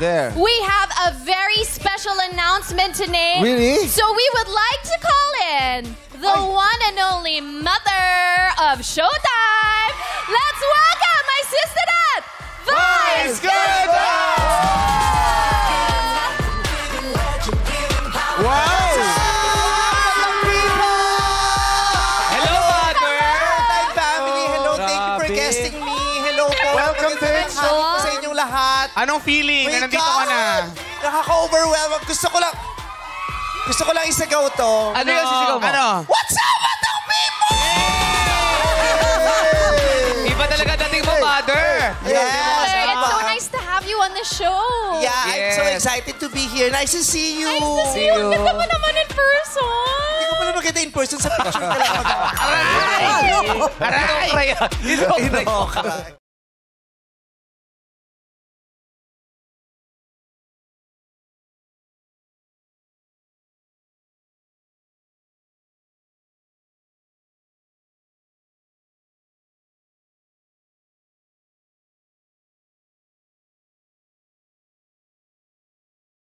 there. We have a very special announcement to make. Really? So we would like to call in the one and only mother of Showtime. Let's welcome my sister Nat, Vice Ganda! Wow! Hello, Mother! Showtime family, hello. Thank you for guesting me. Hello po. Welcome to it. Happy po sa inyong lahat. Anong feeling na My nandito ka na? Nakaka-overwhelm. Gusto ko lang isagaw to. Ano yung sisigaw mo? Ano? What's up, Batang People? Iba talaga dating mo, Mother! Yes. It's so nice to have you on the show. Yeah, I'm so Yes. excited to be here. Nice to see you. Nice to see See you. you. Ganda mo naman in person. Hindi ko pala maganda in person sa picture ka lang. Aray! Aray! Aray! Aray!